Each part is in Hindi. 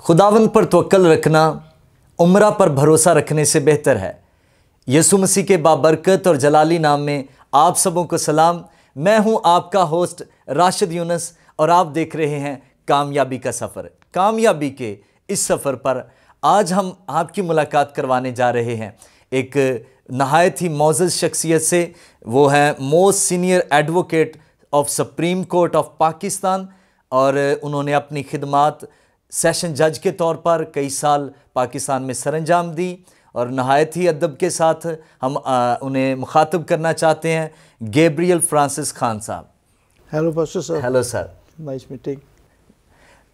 खुदावंद पर तवक्कल रखना उम्रा पर भरोसा रखने से बेहतर है। यीशु मसीह के बाबरकत और जलाली नाम में आप सबों को सलाम। मैं हूं आपका होस्ट राशिद यूनुस और आप देख रहे हैं कामयाबी का सफ़र। कामयाबी के इस सफ़र पर आज हम आपकी मुलाकात करवाने जा रहे हैं एक नहायत ही मौजूद शख्सियत से। वो हैं most senior advocate of supreme court of Pakistan और उन्होंने अपनी खिदमात सेशन जज के तौर पर कई साल पाकिस्तान में सरअंजाम दी और नहायत ही अदब के साथ हम उन्हें मुखातब करना चाहते हैं गैब्रियल फ्रांसिस खान साहब। Hello pastor sir. Hello sir, nice meeting.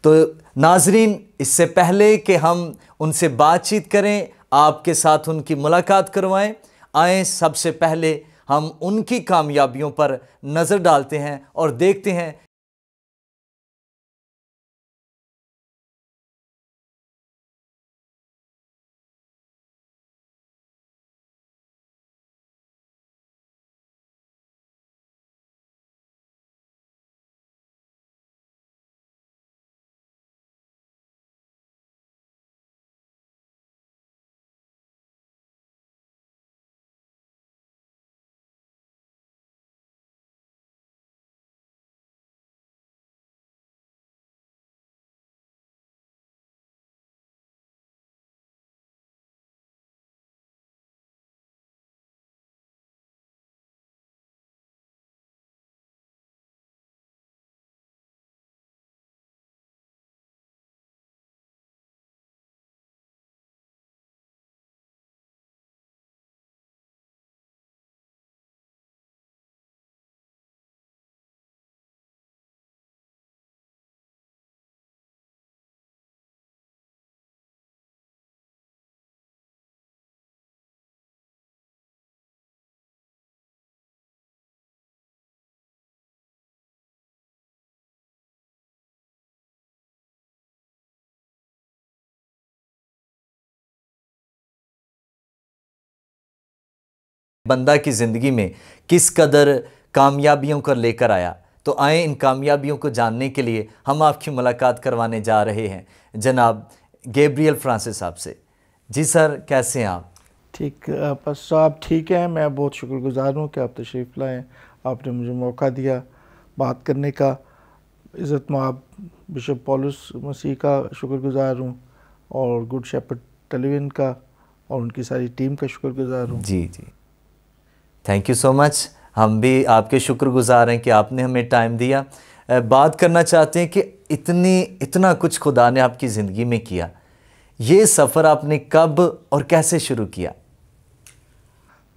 तो नाजरीन, इससे पहले कि हम उनसे बातचीत करें, आपके साथ उनकी मुलाकात करवाएं, आए सबसे पहले हम उनकी कामयाबियों पर नज़र डालते हैं और देखते हैं बंदा की ज़िंदगी में किस कदर कामयाबियों को लेकर आया। तो आए इन कामयाबियों को जानने के लिए हम आपकी मुलाकात करवाने जा रहे हैं जनाब गैब्रियल फ्रांसिस साहब से। जी सर, कैसे हैं आप? ठीक, बस आप ठीक हैं। मैं बहुत शुक्रगुजार हूँ कि आप तशरीफ़ लाएँ, आपने मुझे मौका दिया बात करने का। इज़्ज़त माब बिशप पौलुस मसीह का शुक्रगुजार हूँ और गुड शेपर्ड टेलीविज़न का और उनकी सारी टीम का शुक्रगुजार हूँ। जी जी, थैंक यू सो मच। हम भी आपके शुक्रगुजार हैं कि आपने हमें टाइम दिया। बात करना चाहते हैं कि इतना कुछ खुदा ने आपकी ज़िंदगी में किया, ये सफ़र आपने कब और कैसे शुरू किया?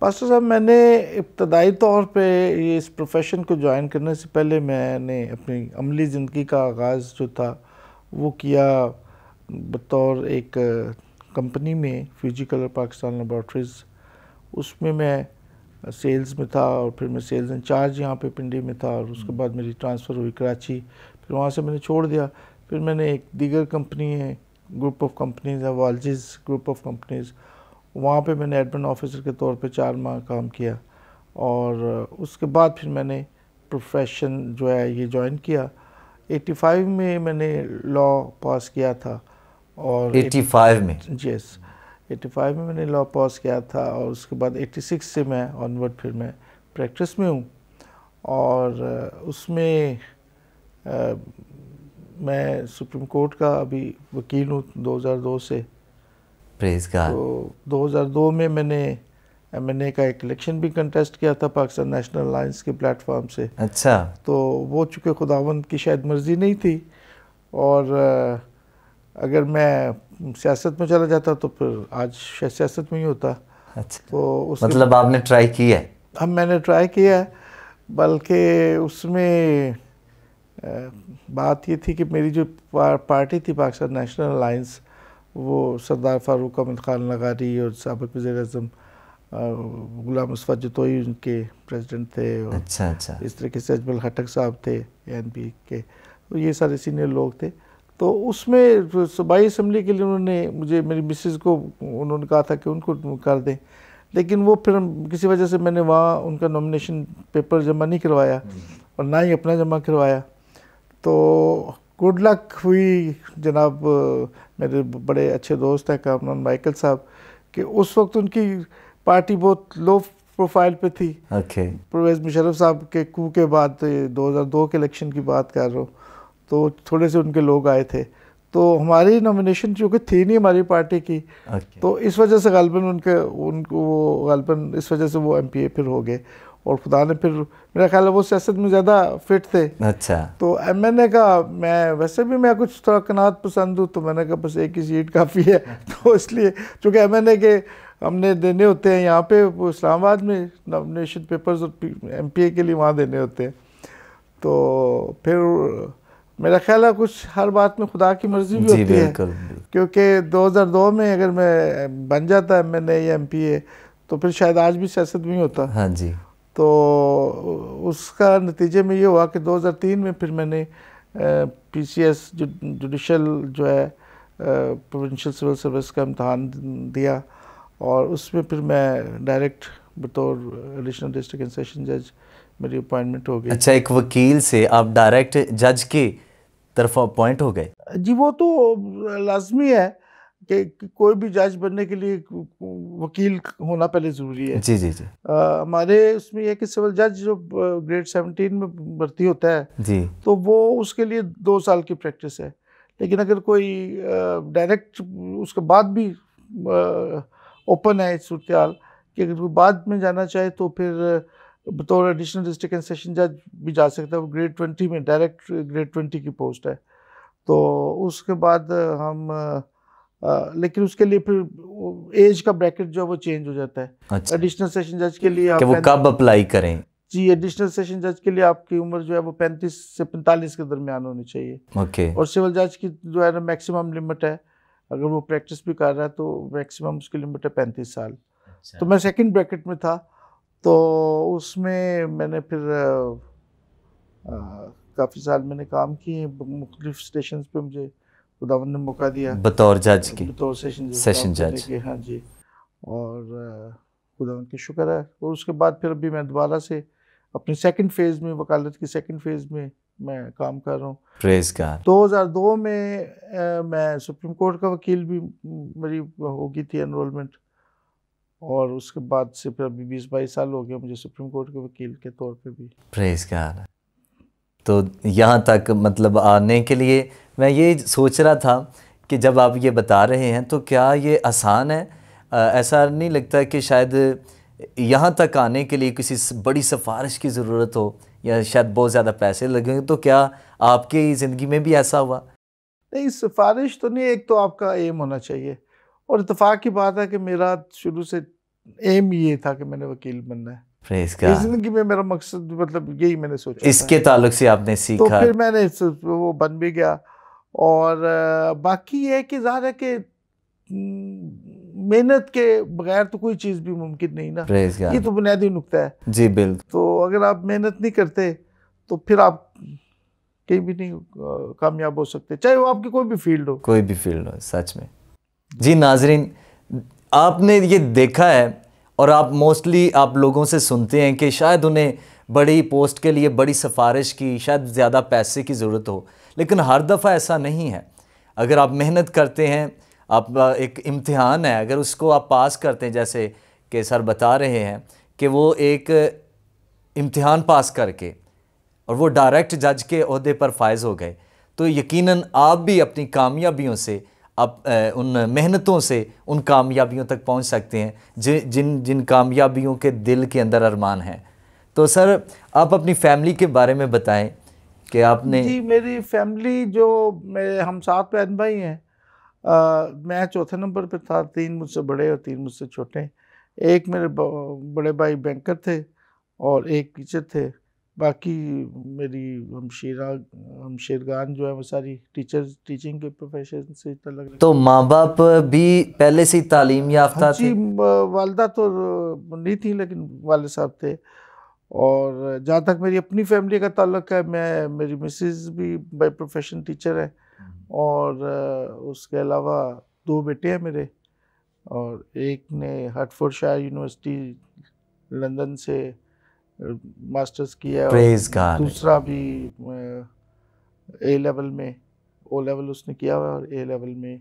पास्टर साहब, मैंने इब्तदाई तौर पे ये इस प्रोफेशन को ज्वाइन करने से पहले मैंने अपनी अमली ज़िंदगी का आगाज़ जो था वो किया बतौर एक कंपनी में, फ्यूजी कलर पाकिस्तान लेबॉर्ट्रीज़। उसमें मैं सेल्स में था और फिर मैं सेल्स इंचार्ज यहाँ पे पिंडी में था और उसके बाद मेरी ट्रांसफ़र हुई कराची। फिर वहाँ से मैंने छोड़ दिया। फिर मैंने एक दीगर कंपनी है, ग्रुप ऑफ कंपनीज़ है, वालजिज़ ग्रुप ऑफ कंपनीज़, वहाँ पे मैंने एडमिन ऑफिसर के तौर पे 4 माह काम किया और उसके बाद फिर मैंने प्रोफेशन जो है ये ज्वाइन किया। 85 में मैंने लॉ पास किया था और 85 में? यस, 85 में मैंने लॉ पास किया था और उसके बाद 86 से मैं ऑनवर्ड फिर मैं प्रैक्टिस में हूँ और उसमें मैं सुप्रीम कोर्ट का अभी वकील हूँ 2002 से। Praise God. तो 2002 में मैंने एमएनए का एक इलेक्शन भी कंटेस्ट किया था पाकिस्तान नेशनल अलायंस के प्लेटफॉर्म से। अच्छा। तो वो चूँकि खुदावंद की शायद मर्ज़ी नहीं थी और अगर मैं सियासत में चला जाता तो फिर आज शायद सियासत में ही होता। अच्छा, तो मतलब आपने ट्राई किया है? अब मैंने ट्राई किया है, बल्कि उसमें बात ये थी कि मेरी जो पार्टी थी पाकिस्तान नेशनल अलायंस, वो सरदार फारूक अहमद खान लगारी और साबिक़ वज़ीर-ए-आज़म गुलाम मुस्तफ़ा जतोई उनके प्रेसिडेंट थे और अच्छा इस तरीके से अजमल खटक साहब थे एएनपी के, तो ये सारे सीनियर लोग थे। तो उसमें सूबाई असम्बली के लिए उन्होंने मुझे, मेरी मिसेज़ को उन्होंने कहा था कि उनको कर दें, लेकिन वो फिर किसी वजह से मैंने वहाँ उनका नॉमिनेशन पेपर जमा नहीं करवाया और ना ही अपना जमा करवाया। तो गुड लक हुई जनाब, मेरे बड़े अच्छे दोस्त हैं कामरान माइकल साहब, कि उस वक्त उनकी पार्टी बहुत लो प्रोफाइल पे थी। ओके। परवेज़ मुशर्रफ साहब के कू के बाद, 2002 के इलेक्शन की बात कर रहा हूँ, तो थोड़े से उनके लोग आए थे, तो हमारी नॉमिनेशन चूँकि थी नहीं हमारी पार्टी की, तो इस वजह से गालबन उनको गालबन इस वजह से वो MPA फिर हो गए, और खुदा ने फिर, मेरा ख्याल है वो सियासत में ज़्यादा फिट थे। अच्छा। तो मैंने कहा, मैं वैसे भी मैं कुछ थोड़ा कनात पसंद हूँ, तो मैंने कहा बस एक ही सीट काफ़ी है। तो इसलिए चूँकि MNA के हमने देने होते हैं यहाँ पे इस्लामाबाद में नॉमिनेशन पेपर्स, और MPA के लिए वहाँ देने होते हैं, तो फिर मेरा ख्याल है कुछ हर बात में खुदा की मर्जी भी होती है, क्योंकि 2002 में अगर मैं बन जाता MNA या MPA तो फिर शायद आज भी सियासत में होता। हाँ जी। तो उसका नतीजे में ये हुआ कि 2003 में फिर मैंने PCS जुडिशल जो है प्रोविंशियल सिविल सर्विस का इम्तहान दिया, और उसमें फिर मैं डायरेक्ट बतौर एडिशनल डिस्ट्रिक्ट एंड सेशन जज मेरी अपॉइंटमेंट हो गई। अच्छा, एक वकील से आप डायरेक्ट जज की तरफ अपॉइंट हो गए? जी, वो तो लाजमी है कि कोई भी जज बनने के लिए वकील होना पहले ज़रूरी है। जी जी जी। हमारे उसमें यह कि सिविल जज जो ग्रेड 17 में भर्ती होता है जी, तो वो उसके लिए 2 साल की प्रैक्टिस है, लेकिन अगर कोई डायरेक्ट उसके बाद भी ओपन है सूरत कि अगर कोई बाद में जाना चाहे तो फिर बतौर एडिशनल डिस्ट्रिक्ट एंड सेशन जज भी जा सकता है। वो ग्रेड 20 में डायरेक्ट ग्रेड 20 की पोस्ट है, तो उसके बाद हम लेकिन उसके लिए फिर एज का ब्रैकेट जो है वो चेंज हो जाता है। अच्छा। एडिशनल सेशन जज के लिए कि वो कब अप्लाई करें? जी, एडिशनल सेशन जज के लिए आपकी उम्र जो है वो 35 से 45 के दरमियान होनी चाहिए। ओके। और सिविल जज की जो है ना मैक्सिमम लिमिट है, अगर वो प्रैक्टिस भी कर रहा है तो मैक्सिमम उसकी लिमिट है 35 साल। अच्छा। तो मैं सेकंड ब्रैकेट में था, तो उसमें मैंने फिर काफ़ी साल मैंने काम किए मुख्तलिफ स्टेशन पे, मुझे खुदावंद ने मौका दिया बतौर जज की, बतौर सेशन जज। के। हाँ जी, और खुदावंद की शुक्र है। और उसके बाद फिर अभी मैं दोबारा से अपनी सेकंड फेज़ में, वकालत की सेकंड फेज़ में मैं काम कर रहा हूँ। Praise God. 2002 में मैं सुप्रीम कोर्ट का वकील भी मेरी हो गई थी एनरोलमेंट, और उसके बाद से फिर अभी 20-22 साल हो गए मुझे सुप्रीम कोर्ट के वकील के तौर पे भी। Praise God. तो यहाँ तक मतलब आने के लिए मैं ये सोच रहा था कि जब आप ये बता रहे हैं तो क्या ये आसान है? ऐसा नहीं लगता कि शायद यहाँ तक आने के लिए किसी बड़ी सिफारिश की ज़रूरत हो, या शायद बहुत ज़्यादा पैसे लगेंगे? तो क्या आपकी ज़िंदगी में भी ऐसा हुआ? नहीं, सिफारिश तो नहीं, एक तो आपका एम होना चाहिए, और इत्तेफाक की बात है कि मेरा शुरू से एम ये था कि मैंने वकील बनना है। प्रेज़ इस गॉड। जिंदगी में मेरा मकसद मतलब यही मैंने सोचा इसके था। ताल्लुक से आपने तो सीखा? फिर मैंने वो बन भी गया, और बाकी ये है कि ज़ाहिर है कि मेहनत के बगैर तो कोई चीज़ भी मुमकिन नहीं ना। प्रेज़ ये गॉड। तो बुनियादी नुक्ता है। जी बिल्कुल। तो अगर आप मेहनत नहीं करते तो फिर आप कहीं भी नहीं कामयाब हो सकते, चाहे वो आपकी कोई भी फील्ड हो। कोई भी फील्ड हो, सच में। जी नाजरीन, आपने ये देखा है, और आप मोस्टली आप लोगों से सुनते हैं कि शायद उन्हें बड़ी पोस्ट के लिए बड़ी सिफारिश की, शायद ज़्यादा पैसे की ज़रूरत हो, लेकिन हर दफ़ा ऐसा नहीं है। अगर आप मेहनत करते हैं, आप एक इम्तिहान है, अगर उसको आप पास करते हैं, जैसे कि सर बता रहे हैं कि वो एक इम्तिहान पास करके और वो डायरेक्ट जज के ओहदे पर फायज हो गए, तो यकीनन आप भी अपनी कामयाबियों से, आप उन मेहनतों से उन कामयाबियों तक पहुंच सकते हैं जिन जिन कामयाबियों के दिल के अंदर अरमान हैं। तो सर आप अपनी फैमिली के बारे में बताएं कि आपने। जी, मेरी फैमिली जो हम 7 बहन भाई हैं। मैं चौथे नंबर पे था, 3 मुझसे बड़े और 3 मुझसे छोटे। एक मेरे बड़े भाई बैंकर थे और एक टीचर थे। बाकी मेरी हमशेरगान जो है वो सारी टीचिंग के प्रोफेशन से तल्लुक़ रखती। तो माँ बाप भी पहले से ही तालीम याफ्ता हाँ थे? जी, वालदा तो नहीं थी लेकिन वाले साहब थे। और जहाँ तक मेरी अपनी फैमिली का ताल्लुक़ है, मेरी मिसेज़ भी बाय प्रोफेशन टीचर है, और उसके अलावा 2 बेटे हैं मेरे, और एक ने हर्टफोर्डशायर यूनिवर्सिटी लंदन से मास्टर्स किया है, और प्रेज़ गॉड। दूसरा भी A लेवल में ओ लेवल उसने किया हुआ है और ए लेवल में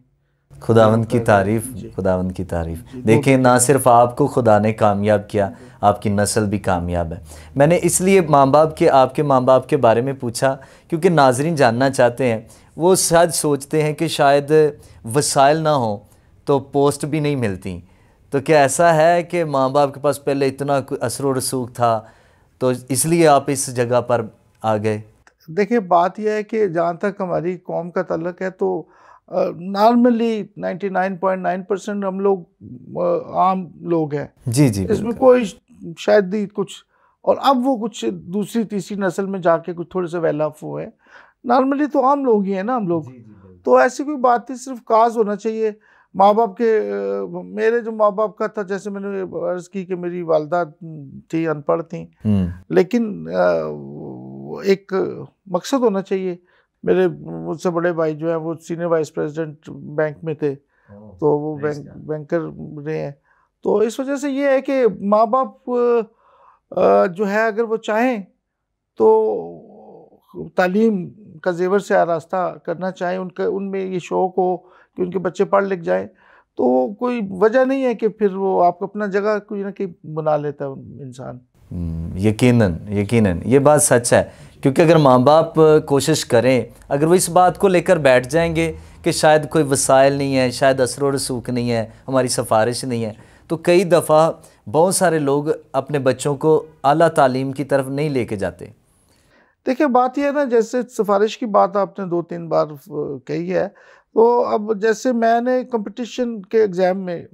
खुदावंद की तारीफ, खुदावंद की तारीफ। देखिए, ना सिर्फ आपको खुदा ने कामयाब किया, आपकी नस्ल भी कामयाब है। मैंने इसलिए माँ बाप के, आपके माँ बाप के बारे में पूछा क्योंकि नाजरीन जानना चाहते हैं। वो शायद सोचते हैं कि शायद वसाइल ना हो तो पोस्ट भी नहीं मिलती। तो क्या ऐसा है कि माँ बाप के पास पहले इतना असर रसूख था तो इसलिए आप इस जगह पर आ गए? देखिए, बात यह है कि जहाँ तक हमारी कौम का ताल्लुक है तो नॉर्मली 99.9% हम लोग आम लोग हैं। जी जी, इसमें कोई शायद ही कुछ, और अब वो कुछ दूसरी तीसरी नस्ल में जाके कुछ थोड़े से वेल ऑफ हुए हैं। नॉर्मली तो आम लोग ही हैं ना हम लोग। तो ऐसी कोई बात नहीं, सिर्फ काज होना चाहिए माँ बाप के। मेरे जो माँ बाप का था, जैसे मैंने अर्ज की कि मेरी वालदा थी, अनपढ़ थी, लेकिन एक मकसद होना चाहिए। मेरे मुझसे बड़े भाई जो हैं वो सीनियर वाइस प्रेसिडेंट बैंक में थे, तो वो बैंकर रहे हैं। तो इस वजह से ये है कि माँ बाप जो है अगर वो चाहें तो तालीम का जेवर से आरास्ता करना चाहें, उनका उनमें ये शौक़ हो कि उनके बच्चे पढ़ लिख जाएं, तो कोई वजह नहीं है कि फिर वो आप अपना जगह कोई ना कहीं बना लेता है इंसान। यकीनन यकीनन ये बात सच है, क्योंकि अगर माँ बाप कोशिश करें, अगर वो इस बात को लेकर बैठ जाएंगे कि शायद कोई वसाइल नहीं है, शायद असर रसूख नहीं है, हमारी सिफारिश नहीं है, तो कई दफ़ा बहुत सारे लोग अपने बच्चों को आला तालीम की तरफ नहीं लेके जाते। देखिए, बात यह है ना, जैसे सिफारिश की बात आपने 2-3 बार कही है, तो अब जैसे मैंने कंपटीशन के एग्ज़ाम में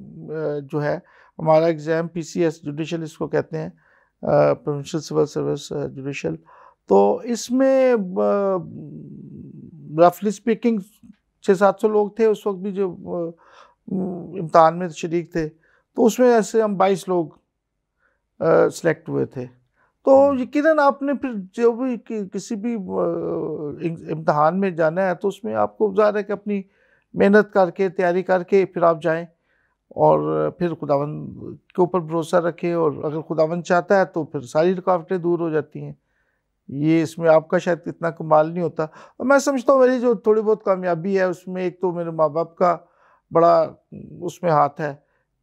जो है हमारा एग्ज़ाम PCS जुडिशल इसको कहते हैं, प्रोविंशियल सिविल सर्विस जुडिशल, तो इसमें रफली स्पीकिंग 600-700 लोग थे उस वक्त भी जो इम्तहान में शरीक थे। तो उसमें ऐसे हम 22 लोग सिलेक्ट हुए थे। तो यकीनन आपने फिर जो भी किसी भी इम्तहान में जाना है तो उसमें आपको ज़ाहिर है कि अपनी मेहनत करके तैयारी करके फिर आप जाएं और फिर खुदावंद के ऊपर भरोसा रखें, और अगर खुदावंद चाहता है तो फिर सारी रुकावटें दूर हो जाती हैं। ये इसमें आपका शायद इतना कमाल नहीं होता। और मैं समझता हूँ मेरी जो थोड़ी बहुत कामयाबी है उसमें एक तो मेरे माँ बाप का बड़ा उसमें हाथ है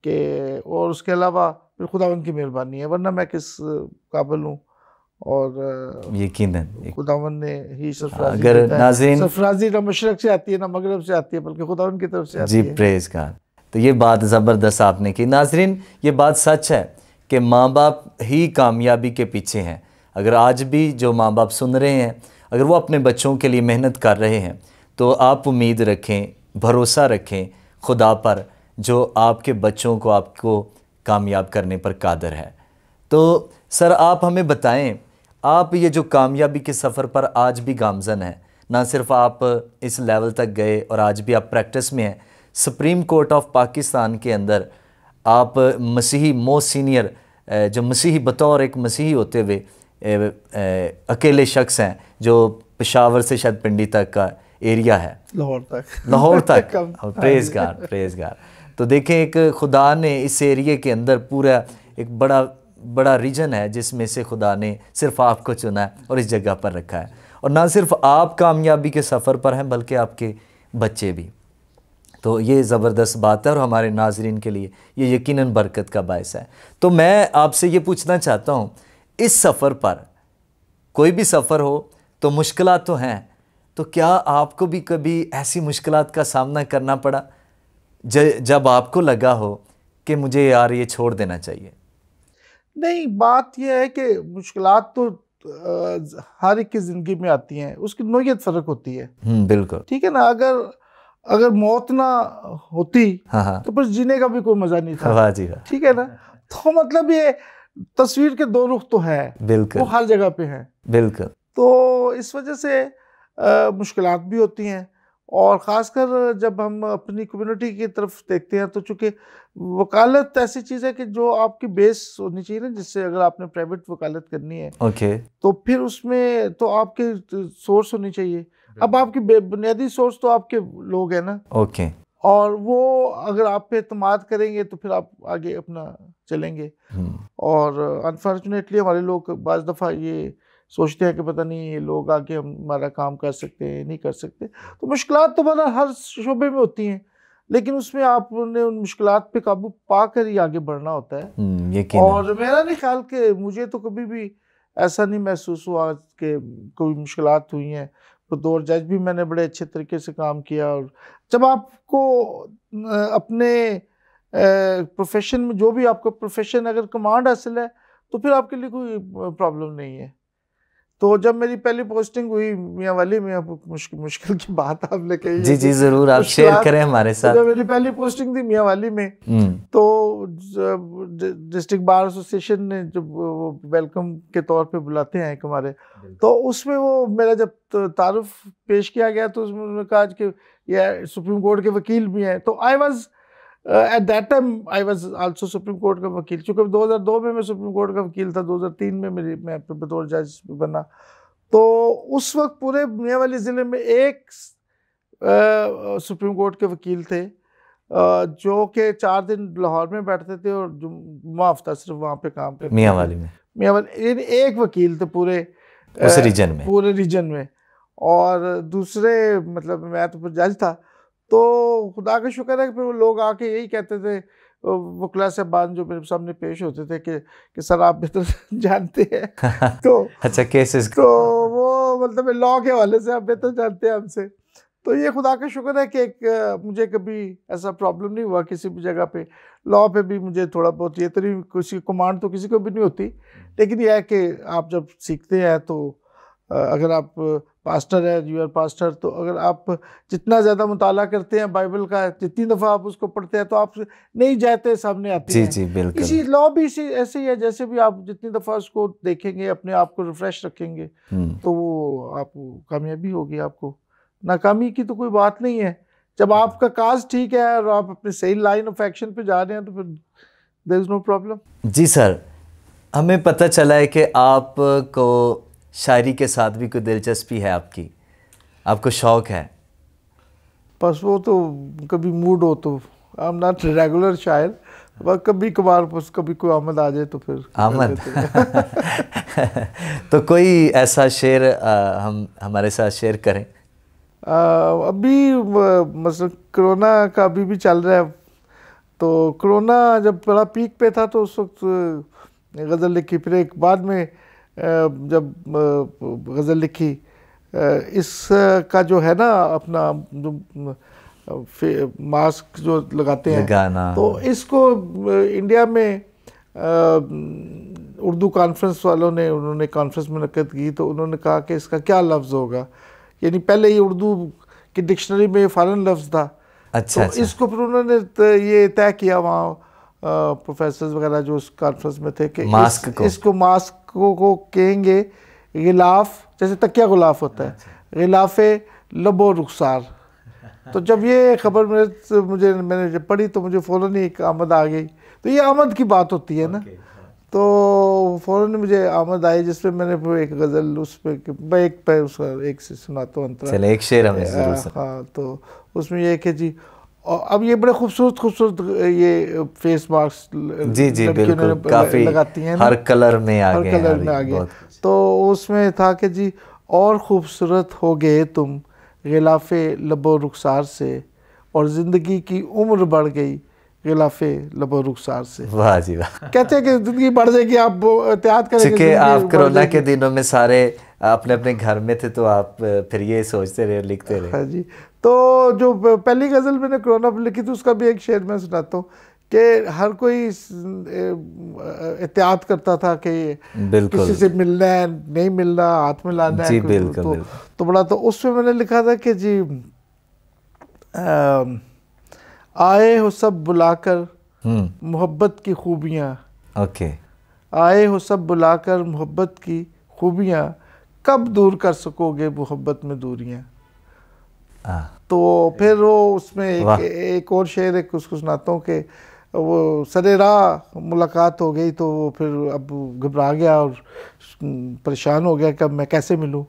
कि, और उसके अलावा फिर खुदावंद की मेहरबानी है, वरना मैं किस काबिल हूँ। और यकीनन खुदावंद ने ही सरफराजी अगर नाज़रीन, सरफराजी ना मशरक से आती है ना मगरब से आती है, बल्कि खुदावंद की तरफ से आती जी है। Praise God. तो ये बात ज़बरदस्त आपने की। नाज़रीन, ये बात सच है कि माँ बाप ही कामयाबी के पीछे हैं। अगर आज भी जो माँ बाप सुन रहे हैं, अगर वो अपने बच्चों के लिए मेहनत कर रहे हैं, तो आप उम्मीद रखें, भरोसा रखें खुदा पर, जो आपके बच्चों को आपको कामयाब करने पर कादर है। तो सर, आप हमें बताएं, आप ये जो कामयाबी के सफ़र पर आज भी गामज़न हैं, ना सिर्फ आप इस लेवल तक गए और आज भी आप प्रैक्टिस में हैं, सुप्रीम कोर्ट ऑफ पाकिस्तान के अंदर आप मसीही मोस्ट सीनियर, जो मसीही बतौर एक मसीही होते हुए अकेले शख्स हैं जो पेशावर से शायद पिंडी तक का एरिया है, लाहौर तक प्रेज़ गॉड, प्रेज़ गॉड। तो देखें, एक खुदा ने इस एरिया के अंदर पूरा एक बड़ा रीजन है जिसमें से खुदा ने सिर्फ आपको चुना है और इस जगह पर रखा है। और ना सिर्फ आप कामयाबी के सफ़र पर हैं बल्कि आपके बच्चे भी। तो ये ज़बरदस्त बात है और हमारे नाज़रीन के लिए ये यकीनन बरकत का बायस है। तो मैं आपसे ये पूछना चाहता हूँ, इस सफ़र पर, कोई भी सफ़र हो तो मुश्किलात तो हैं, तो क्या आपको भी कभी ऐसी मुश्किलात का सामना करना पड़ा जब आपको लगा हो कि मुझे यार ये छोड़ देना चाहिए? नहीं, बात यह है कि मुश्किलात तो हर एक की ज़िंदगी में आती हैं, उसकी नोयत फ़र्क होती है। बिल्कुल ठीक है ना। अगर मौत ना होती हाँ तो फिर जीने का भी कोई मज़ा नहीं था। वाह जी वाह। ठीक है ना। तो मतलब ये तस्वीर के दो रुख तो है, बिल्कुल, वो हर जगह पे है। बिल्कुल। तो इस वजह से मुश्किलात भी होती हैं, और ख़ासकर जब हम अपनी कम्युनिटी की तरफ देखते हैं तो चूँकि वकालत ऐसी चीज़ है कि जो आपकी बेस होनी चाहिए ना, जिससे अगर आपने प्राइवेट वकालत करनी है ओके, तो फिर उसमें तो आपके सोर्स होनी चाहिए। अब आपकी बुनियादी सोर्स तो आपके लोग हैं ना। ओके। और वो अगर आप पे एतमाद करेंगे तो फिर आप आगे अपना चलेंगे। और अनफॉर्चुनेटली हमारे लोग बाज़ दफ़ा ये सोचते हैं कि पता नहीं ये लोग आके हमारा काम कर सकते हैं नहीं कर सकते। तो मुश्किलात तो बड़ा हर शोबे में होती हैं, लेकिन उसमें आपने उन मुश्किलात पे काबू पाकर ही आगे बढ़ना होता है। और मेरा नहीं ख्याल कि मुझे तो कभी भी ऐसा नहीं महसूस हुआ कि कोई मुश्किलात हुई हैं। बतौर जज भी मैंने बड़े अच्छे तरीके से काम किया। और जब आपको अपने प्रोफेशन में, जो भी आपका प्रोफेशन, अगर कमांड हासिल है तो फिर आपके लिए कोई प्रॉब्लम नहीं है। तो जब मेरी पहली पोस्टिंग हुई मियाँ वाली में, मुश्किल की बात आपने कही, जी जी जरूर आप शेयर करें हमारे साथ। जब मेरी पहली पोस्टिंग थी मियाँ वाली में, तो डिस्ट्रिक्ट बार एसोसिएशन ने जब वेलकम के तौर पे बुलाते हैं हमारे, तो उसमें वो मेरा जब तारुफ पेश किया गया तो उसमें उन्होंने कहा कि ये सुप्रीम कोर्ट के वकील भी हैं। तो I was at that time I was also supreme court का वकील, चूँकि 2002 में मैं सुप्रीम कोर्ट का वकील था, 2003 में मैं बतौर जज बना। तो उस वक्त पूरे मियाँ वाली ज़िले में एक सुप्रीम कोर्ट के वकील थे जो कि 4 दिन लाहौर में बैठते थे और जुम्मा हफ्ता सिर्फ वहाँ पे काम करते। मियाँ वाली में एक वकील थे पूरे रीजन में, और दूसरे मतलब मैं तो जज था। तो खुदा का शुक्र है कि फिर वो लोग आके यही कहते थे, वकला साहबान जो मेरे सामने पेश होते थे कि सर आप बेहतर जानते हैं तो अच्छा केसेस, तो वो मतलब लॉ के हवाले से आप बेहतर जानते हैं हमसे। तो ये खुदा का शुक्र है कि मुझे कभी ऐसा प्रॉब्लम नहीं हुआ किसी भी जगह पे। लॉ पे भी मुझे थोड़ा बहुत ये तरी किसी कमांड तो किसी को भी नहीं होती, लेकिन यह है कि आप जब सीखते हैं तो अगर आप पास्टर है, यू आर पास्टर, तो अगर आप जितना ज़्यादा मुताला करते हैं बाइबल का, जितनी दफ़ा आप उसको पढ़ते हैं तो आप नई जाते सामने आती हैं। जी बिल्कुल। इसी लॉ भी इसी ऐसे ही है, जैसे भी आप जितनी दफ़ा उसको देखेंगे, अपने आप को रिफ्रेश रखेंगे, तो वो आपको कामयाबी होगी। आपको नाकामी की तो कोई बात नहीं है। जब आपका काज ठीक है और आप अपने सही लाइन ऑफ एक्शन पे जा रहे हैं तो फिर देयर इज़ नो प्रॉब्लम। जी सर, हमें पता चला है कि आपको शायरी के साथ भी कोई दिलचस्पी है, आपको शौक है। बस वो तो कभी मूड हो तो, आई एम नॉट रेगुलर शायर, बस कभी कभार बस कभी कोई आमद आ जाए तो फिर आमद तो कोई ऐसा शेर हमारे साथ शेयर करें। अभी मतलब कोरोना का अभी भी चल रहा है, तो कोरोना जब बड़ा पीक पे था तो उस वक्त गज़ल लिखी। फिर एक बाद में जब गज़ल लिखी, इसका जो है ना अपना जो मास्क जो लगाते हैं तो इसको इंडिया में उर्दू कॉन्फ्रेंस वालों ने, उन्होंने कॉन्फ्रेंस मुनक्किद की, तो उन्होंने कहा कि इसका क्या लफ्ज़ होगा। यानी पहले ये उर्दू की डिक्शनरी में फ़ॉरेन लफ्ज़ था। अच्छा, तो इसको फिर उन्होंने ये तय किया वहाँ प्रोफेसर वगैरह जो उस कॉन्फ्रेंस में थे कि इसको मास्क को कहेंगे गिलाफ, जैसे तकिया गुलाफ होता है, गिलाफे लबो रुखसार। तो जब ये खबर मैंने जब पढ़ी तो मुझे फ़ौरन ही एक आमद आ गई। तो ये आमद की बात होती है ना, तो फ़ौरन मुझे आमद आई, जिसमें मैंने एक गज़ल उस पर एक से सुनाता हूँ अंतरा। चले एक शेर हमें ज़रूर सुनाएं। हाँ, तो उसमें ये कि जी, और अब ये बड़े खूबसूरत ये फेस मास्क जी बिल्कुल, काफ़ी लगाती हैं, हर कलर में आ गए। तो उसमें था कि जी, और खूबसूरत हो गए तुम गिलाफे लबो रुखसार से, और ज़िंदगी की उम्र बढ़ गई गिलाफे लबो रुखसार से। वाह जी वाह। कहते हैं कि ज़िंदगी बढ़ जाएगी, आप एहतियात करेंगे। क्योंकि आप कोरोना के दिनों में सारे अपने अपने घर में थे, तो आप फिर ये सोचते रहे, लिखते रहे। हाँ जी। तो जो पहली गज़ल मैंने कोरोना पर लिखी थी, उसका भी एक शेर मैं सुनाता हूँ कि हर कोई एहतियात करता था कि किसी से मिलना है, नहीं मिलना, हाथ में लाना है। जी बिल्कुल। तो बड़ा, तो उसमें मैंने लिखा था कि जी, आए हो सब बुलाकर मोहब्बत की खूबियाँ, ओके, आए हो सब बुलाकर मोहब्बत की खूबियाँ, कब दूर कर सकोगे मोहब्बत में दूरियाँ। तो फिर वो उसमें एक और शेर एक उसको सुनाता हूँ कि वो सरे राह मुलाकात हो गई, तो वो फिर अब घबरा गया और परेशान हो गया कि अब मैं कैसे मिलूं।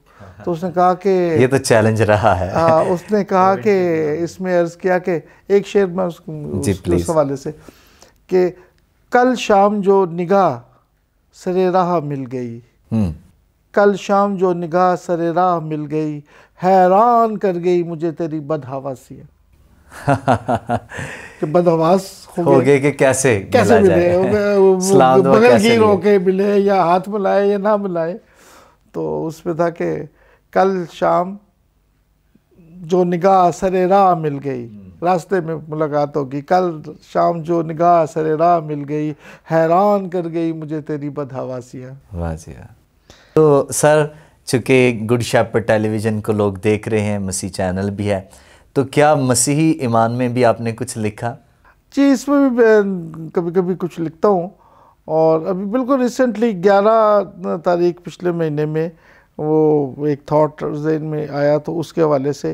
तो उसने कहा कि ये तो चैलेंज रहा है। हाँ, उसने कहा कि इसमें अर्ज़ किया कि एक शेर में उस हवाले से कि कल शाम जो निगाह सरे राह मिल गई, कल शाम जो निगाह सरे राह मिल गई, हैरान कर गई मुझे तेरी बदहवासियाँ। कि बदहवास हो गए कि कैसे मिले, बगल गिर होके मिले या हाथ मिलाए या ना मिलाए। तो उसमें था कि कल शाम जो निगाह सरे राह मिल गई, रास्ते में मुलाकात होगी, कल शाम जो निगाह सरे राह मिल गई, हैरान कर गई मुझे तेरी बदहवासियाँ। वाह जी वाह। तो सर, चूँकि गुड शेपर्ड टेलीविज़न को लोग देख रहे हैं, मसीह चैनल भी है, तो क्या मसीही ईमान में भी आपने कुछ लिखा? जी, इसमें भी कभी कभी कुछ लिखता हूँ। और अभी बिल्कुल रिसेंटली 11 तारीख पिछले महीने में वो एक थॉट ज़हन में आया, तो उसके हवाले से,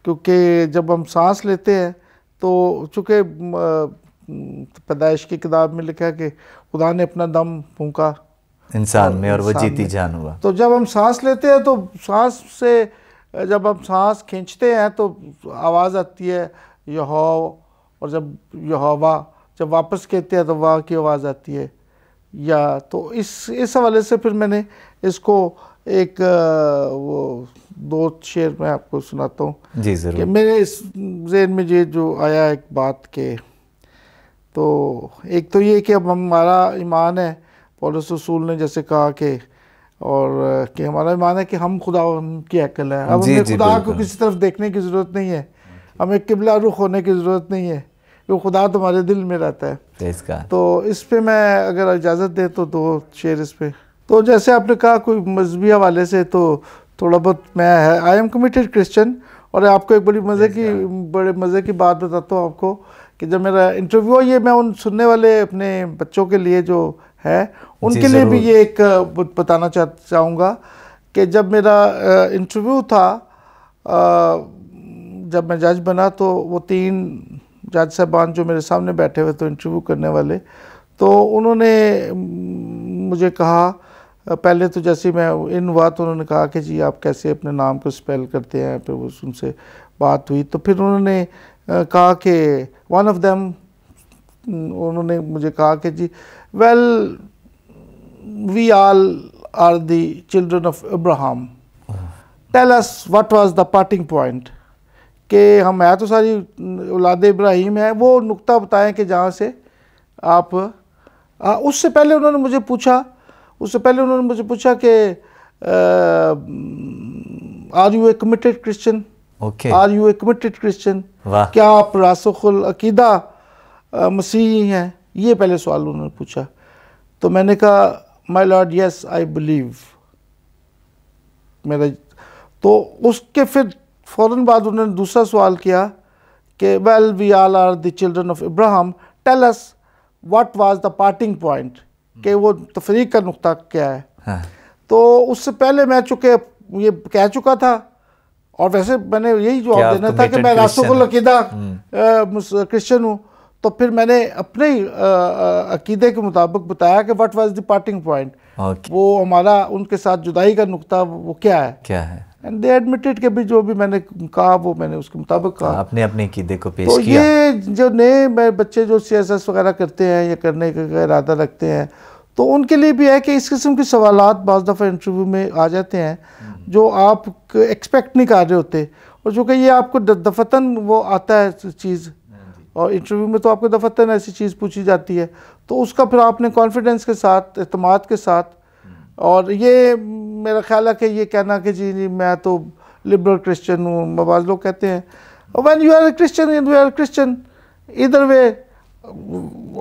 क्योंकि जब हम सांस लेते हैं तो चूँकि पैदाइश की किताब में लिखा है कि खुदा ने अपना दम फूंका इंसान में और वो जीती जान हुआ। तो जब हम सांस लेते हैं तो सांस से, जब हम सांस खींचते हैं तो आवाज़ आती है यहोवा, और जब यहोवा जब वापस कहते हैं तो वाह की आवाज़ आती है। या तो इस हवाले से फिर मैंने इसको एक वो 2 शेर मैं आपको सुनाता हूँ जी ज़रूर। कि मेरे इस ज़हन में ये जो आया एक बात के, तो एक तो ये कि अब हमारा ईमान है, पौलुस रसूल ने जैसे कहा कि, और कि हमारा ईमान है कि हम खुदा की अक्ल है। अब हमें खुदा को किसी तरफ देखने की ज़रूरत नहीं है, हमें किबला रुख होने की ज़रूरत नहीं है, वो खुदा तुम्हारे दिल में रहता है। तो इस पे मैं अगर इजाज़त दे तो 2 शेर इस पे। तो जैसे आपने कहा कोई मजहबी हवाले से, तो थोड़ा बहुत मैं है, आई एम कमिटेड क्रिश्चियन। और आपको एक बड़े मज़े की बात बताता हूँ आपको, कि जब मेरा इंटरव्यू, ये मैं उन सुनने वाले अपने बच्चों के लिए जो है उनके लिए भी ये एक बताना चाहूँगा कि जब मेरा इंटरव्यू था, जब मैं जज बना, तो वो 3 जज साहबान जो मेरे सामने बैठे हुए थे इंटरव्यू करने वाले, तो उन्होंने मुझे कहा, पहले तो जैसे मैं इन हुआ तो उन्होंने कहा कि जी आप कैसे अपने नाम को स्पेल करते हैं। फिर वो उनसे बात हुई, तो फिर उन्होंने कहा कि वन ऑफ देम, उन्होंने मुझे कहा कि जी well we all are the children of Abraham, tell us what was the parting point, कि हम है तो सारी औलाद इब्राहिम है, वो नुक्ता बताएं कि जहाँ से आप। उससे पहले उन्होंने मुझे पूछा कि are you a committed Christian, are you a committed Christian, क्या आप रासुखुल अकीदा मसीही हैं, ये पहले सवाल उन्होंने पूछा। तो मैंने कहा my Lord yes I believe मेरा। तो उसके फिर फ़ौरन बाद उन्होंने दूसरा सवाल किया कि well we all are the children of Abraham, tell us what was the parting point, कि वो तफरीक का नुक्ता क्या है। हाँ। तो उससे पहले मैं ये कह चुका था, और वैसे मैंने यही जवाब देना था कि मैं रासुखुल अकीदा क्रिश्चियन हूँ। तो फिर मैंने अपने अकीदे के मुताबिक बताया कि what was the parting point, वो हमारा उनके साथ जुदाई का नुक्ता वो क्या है। एंड दे एडमिटेड कि भी जो भी मैंने कहा वो मैंने उसके मुताबिक कहा। आपने अपने अकीदे को पेश तो किया। ये जो नए बच्चे जो CSS वगैरह करते हैं या करने का इरादा रखते हैं, तो उनके लिए भी है कि इस किस्म के सवालात बाज़ दफ़ा इंटरव्यू में आ जाते हैं जो आप एक्सपेक्ट नहीं कर रहे होते, और जो कि ये आपको दफतन वो आता है चीज़, और इंटरव्यू में तो आपको दफतन ऐसी चीज़ पूछी जाती है, तो उसका फिर आपने कॉन्फिडेंस के साथ, एतमाद के साथ, और ये मेरा ख्याल है कि ये कहना कि जी मैं तो लिबरल क्रिश्चियन हूँ, बाज़ लोग कहते हैं when you are Christian you are Christian, इधर वे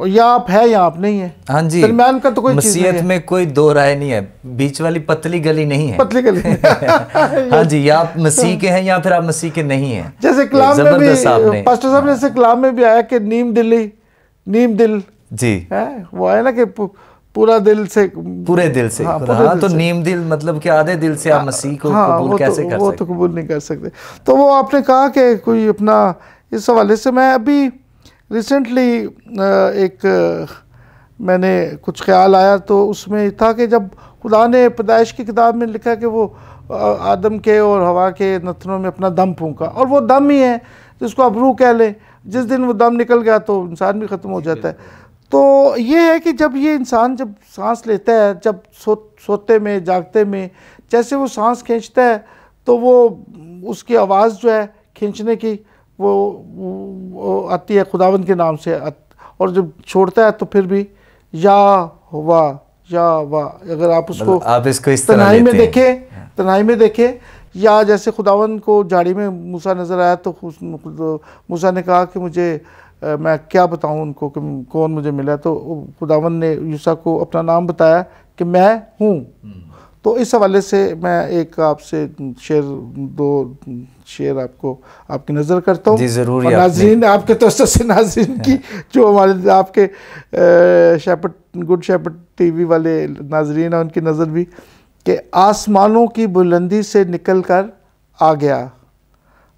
या आप है या आप नहीं है। हाँ जी, दरम्यान का तो कोई मसीहत में कोई दो राय नहीं है, बीच वाली पतली गली नहीं है, पतली गली हाँ जी, या आप मसीह के हैं या फिर आप मसीह के नहीं हैं। जैसे कलाम में भी पास्टर साहब जैसे कलाम में भी आया कि नीम दिल जी है, वो है ना कि पूरे दिल से हाँ, तो नीम दिल मतलब कि आधे दिल से आप मसीह को कबूल कैसे कर सकते? वो तो कबूल नहीं कर सकते। तो वो आपने कहा कि कोई अपना इस हवाले से, मैं अभी रिसेंटली मैंने कुछ ख्याल आया, तो उसमें था कि जब खुदा ने पैदाइश की किताब में लिखा कि वो आदम के और हवा के नथनों में अपना दम फूंका, और वो दम ही है जिसको आप रूह कह लें, जिस दिन वो दम निकल गया तो इंसान भी ख़त्म हो जाता है। तो ये है कि जब ये इंसान जब सांस लेता है, जब सोते में जागते में जैसे वो सांस खींचता है तो वो उसकी आवाज़ जो है खींचने की वो आती है खुदावंद के नाम से, और जब छोड़ता है तो फिर भी या वाह। अगर आप उसको आप इसको इस तरह तन्हाई में देखें, तन्हाई में देखें, या जैसे खुदावंद को झाड़ी में मूसा नज़र आया तो मूसा ने कहा कि मुझे मैं क्या बताऊं उनको कि कौन मुझे मिला, तो खुदावंद ने यूसा को अपना नाम बताया कि मैं हूँ। तो इस हवाले से मैं एक आपसे दो शेर आपको आपकी नज़र करता हूँ। जी ज़रूर। नाज़रीन आपके तो से नाज़रीन की जो हमारे आपके गुड शेपर्ड टीवी वाले नाज़रीन हैं उनकी नज़र भी, कि आसमानों की बुलंदी से निकल कर आ गया,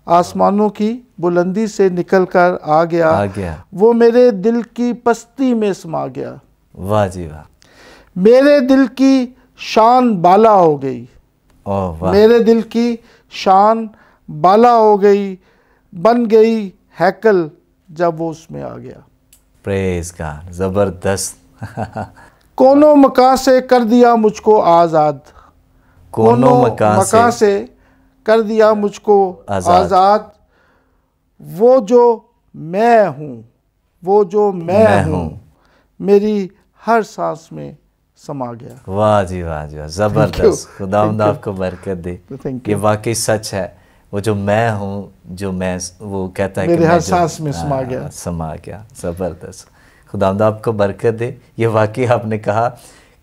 आसमानों की बुलंदी से निकल कर आ गया, वो मेरे दिल की पस्ती में समा गया। वाह जी वाह। मेरे दिल की शान बाला हो गई, मेरे दिल की शान बाला हो गई, बन गई हैकल जब वो उसमें आ गया। प्रेज़ गॉड, ज़बरदस्त। कोनों मकां से कर दिया मुझको आज़ाद, कोनों मकां से कर दिया मुझको आज़ाद, वो जो मैं हूँ, वो जो मैं हूँ मेरी हर सांस में समा गया। वाह जी वाह जी वाह, ज़बरदस्त। खुदावंद आपको बरकत दे। ये वाकई सच है, वो जो मैं हूँ, जो मैं, वो कहता है मेरे कि हर सांस में समा गया। ज़बरदस्त। खुदावंद आपको बरकत दे। ये वाकई आपने कहा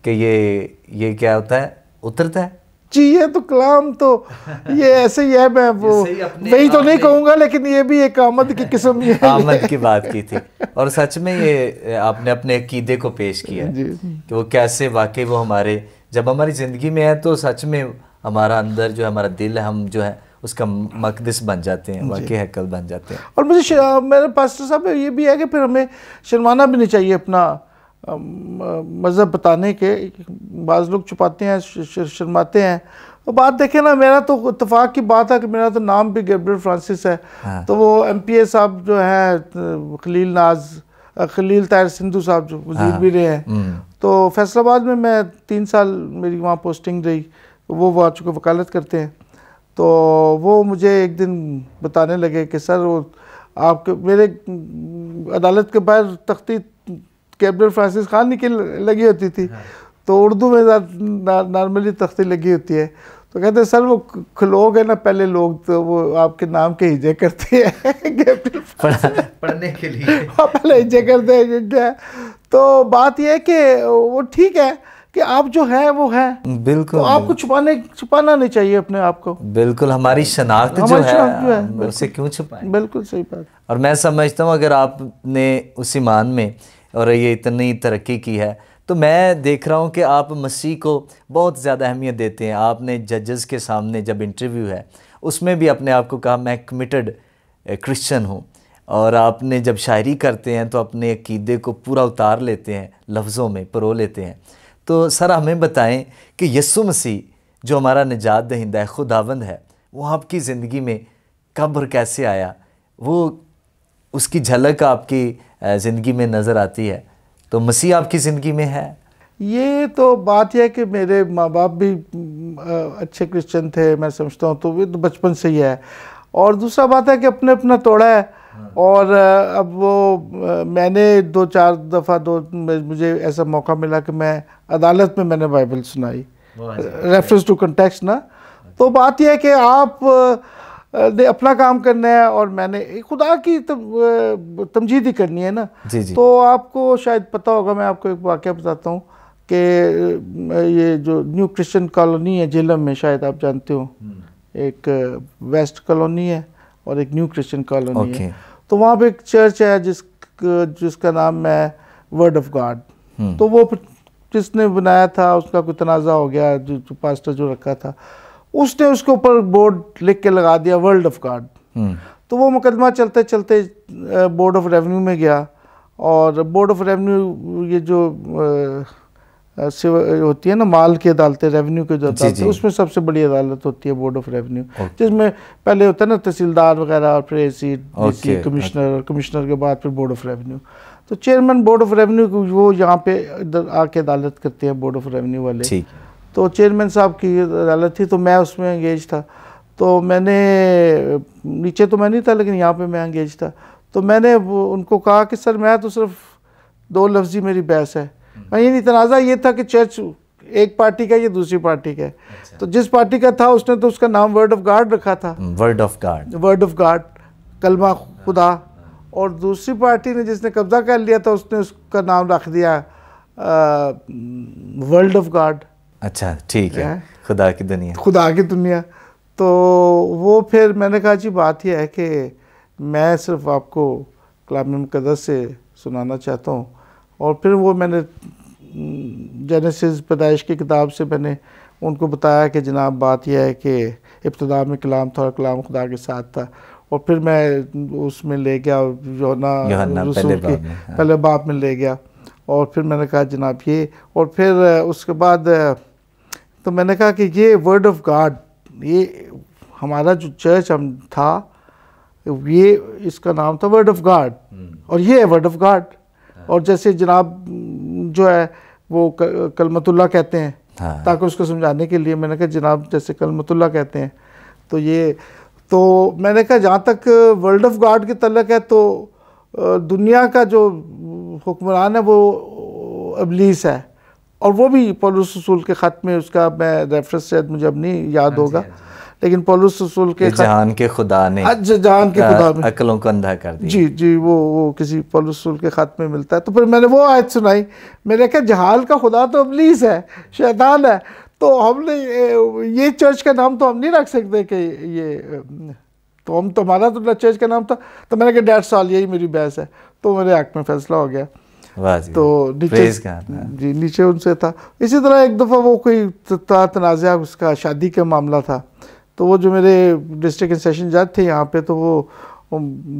कि ये क्या होता है, उतरता है जी। ये तो कलाम तो ये ऐसे ही है, मैं वो वही तो नहीं कहूँगा, लेकिन ये भी एक आमद की किस्म ही है। आमद की बात की थी, और सच में ये आपने अपने अकीदे को पेश किया कि वो कैसे वाकई वो हमारे जब हमारी ज़िंदगी में है तो सच में हमारा अंदर जो है, हमारा दिल है, हम जो है उसका मकदस बन जाते हैं, वाकई हैकल बन जाते हैं। और मुझे मेरे पास्टर साहब ये भी है कि फिर हमें शर्माना भी नहीं चाहिए अपना मज़हब बताने के। बाज़ लोग छुपाते हैं, शर्माते हैं। तो बात देखें ना, मेरा तो इत्तेफाक की बात है कि मेरा तो नाम भी गैब्रियल फ्रांसिस है। हाँ। तो वो MPA साहब जो हैं खलील ताहिर सिंधु साहब जो वज़ीर भी रहे हैं, तो फैसलाबाद में मैं 3 साल मेरी वहाँ पोस्टिंग रही, वो आ चुके वकालत करते हैं। तो वो मुझे एक दिन बताने लगे कि सर वो आपके मेरे अदालत के बाहर तख्ती गैब्रियल फ्रांसिस खान की लगी होती थी। हाँ। तो उर्दू में नॉर्मली तख्ती लगी होती है। तो कहते हैं सर वो लोग है ना, पहले लोग तो वो आपके नाम के हिजे करते हैं पढ़ने के लिए पहले हिजे करते हैं क्या। तो बात यह है कि वो ठीक है कि आप जो है वो है, बिल्कुल, तो आपको छुपाना नहीं चाहिए अपने आप को। बिल्कुल, हमारी शनाख्त जो है उसे क्यों छुपाएं। बिल्कुल सही बात। और मैं समझता हूँ अगर आपने उस ईमान में और ये इतनी तरक्की की है, तो मैं देख रहा हूँ कि आप मसीह को बहुत ज़्यादा अहमियत देते हैं। आपने जजेस के सामने जब इंटरव्यू है उसमें भी अपने आप को कहा मैं कमिटेड क्रिश्चियन हूँ, और आपने जब शायरी करते हैं तो अपने अकीदे को पूरा उतार लेते हैं, लफ्ज़ों में परो लेते हैं। तो सर हमें बताएं कि यीशु मसीह जो हमारा निजात दहिंदा है, खुदावंद है, वो आपकी ज़िंदगी में कब और कैसे आया, वो उसकी झलक आपकी ज़िंदगी में नज़र आती है, तो मसीह आपकी ज़िंदगी में है? ये तो बात यह है कि मेरे माँ बाप भी अच्छे क्रिश्चियन थे, मैं समझता हूँ, तो वो तो बचपन से ही है। और दूसरा बात है कि अपने अपना तोड़ा है। और अब वो मैंने 2-4 दफ़ा मुझे ऐसा मौका मिला कि मैं अदालत में मैंने बाइबल सुनाई, रेफरेंस टू कंटेक्स्ट ना। तो बात यह है कि आप ने अपना काम करना है और मैंने खुदा की तमजीद ही करनी है ना। जी जी। तो आपको शायद पता होगा, मैं आपको एक वाक़या बताता हूँ कि ये जो न्यू क्रिश्चियन कॉलोनी है झेलम में, शायद आप जानते हो, एक वेस्ट कॉलोनी है और एक न्यू क्रिश्चियन कॉलोनी है। तो वहाँ पे एक चर्च है जिसका नाम है वर्ड ऑफ गॉड। तो वो जिसने बनाया था उसका कोई तनाज़ा हो गया, जो पास्टर जो रखा था उसने उसके ऊपर बोर्ड लिख के लगा दिया वर्ल्ड ऑफ गॉड। तो वो मुकदमा चलते चलते बोर्ड ऑफ रेवेन्यू में गया, और बोर्ड ऑफ रेवेन्यू ये जो होती है ना माल की अदालतें, रेवेन्यू की जो अदालत है, उसमें सबसे बड़ी अदालत होती है बोर्ड ऑफ रेवेन्यू, जिसमें पहले होता है ना तहसीलदार वगैरह और फिर एसी, डीसी, कमिश्नर, और कमिश्नर के बाद फिर बोर्ड ऑफ रेवेन्यू। तो चेयरमैन बोर्ड ऑफ रेवेन्यू वो यहाँ पे इधर आके अदालत करते हैं बोर्ड ऑफ रेवेन्यू वाले। तो चेयरमैन साहब की अदालत थी, तो मैं उसमें एंगेज था। तो मैंने नीचे तो मैं नहीं था, लेकिन यहाँ पे मैं एंगेज था। तो मैंने उनको कहा कि सर मैं तो सिर्फ 2 लफ्ज़ी मेरी बहस है, मैं ये नहीं, तनाज़ा ये था कि चर्च एक पार्टी का, ये दूसरी पार्टी का है। तो जिस पार्टी का था उसने तो उसका नाम वर्ड ऑफ गॉड रखा था, वर्ड ऑफ गॉड, कलमा खुदा, और दूसरी पार्टी ने जिसने कब्जा कर लिया था उसने उसका नाम रख दिया वर्ल्ड ऑफ गॉड। अच्छा, ठीक है, खुदा की दुनिया। तो वो फिर मैंने कहा जी बात यह है कि मैं सिर्फ आपको कलाम मुक़द्दस से सुनाना चाहता हूँ। और फिर वो मैंने जेनेसिस पैदाइश की किताब से मैंने उनको बताया कि जनाब बात यह है कि इब्तिदा में कलाम था और कलाम खुदा के साथ था। और फिर मैं उसमें ले गया यूहन्ना रसूल के पहले बाब में ले गया। और फिर मैंने कहा जनाब ये, और फिर उसके बाद तो मैंने कहा कि ये वर्ड ऑफ गॉड, ये हमारा जो चर्च हम था, ये इसका नाम था वर्ड ऑफ गॉड, और ये है वर्ड ऑफ गॉड। और जैसे जनाब जो है वो कलमतुल्लाह कहते हैं, ताकि उसको समझाने के लिए मैंने कहा जनाब जैसे कलमतुल्लाह कहते हैं, तो ये, तो मैंने कहा जहाँ तक वर्ल्ड ऑफ गॉड के तल्लक है तो दुनिया का जो हुक्मरान है वो इब्लीस है। और वो भी पौलुस रसूल के ख़त में, उसका मैं रेफरेंस शायद मुझे अब नहीं याद होगा, लेकिन पौलुस रसूल के जहान के खुदा ने अक्लों को अंधा कर दिया। जी वो किसी पौलुस रसूल के ख़त में मिलता है। तो फिर मैंने वो आयत सुनाई, मैंने कहा जहाल का खुदा तो इब्लीस है, शैतान है, तो हमने ये चर्च का नाम तो हम नहीं रख सकते कि ये, तो हम, तो हमारा तो चर्च का नाम था। तो मैंने कहा 1.5 साल यही मेरी बहस है, तो मेरे हक में फैसला हो गया। तो नीचे उनसे था। इसी तरह एक दफ़ा वो कोई तनाज़ा, उसका शादी का मामला था, तो वो जो मेरे डिस्ट्रिक्ट एंड सेशन जज थे यहाँ पे, तो वो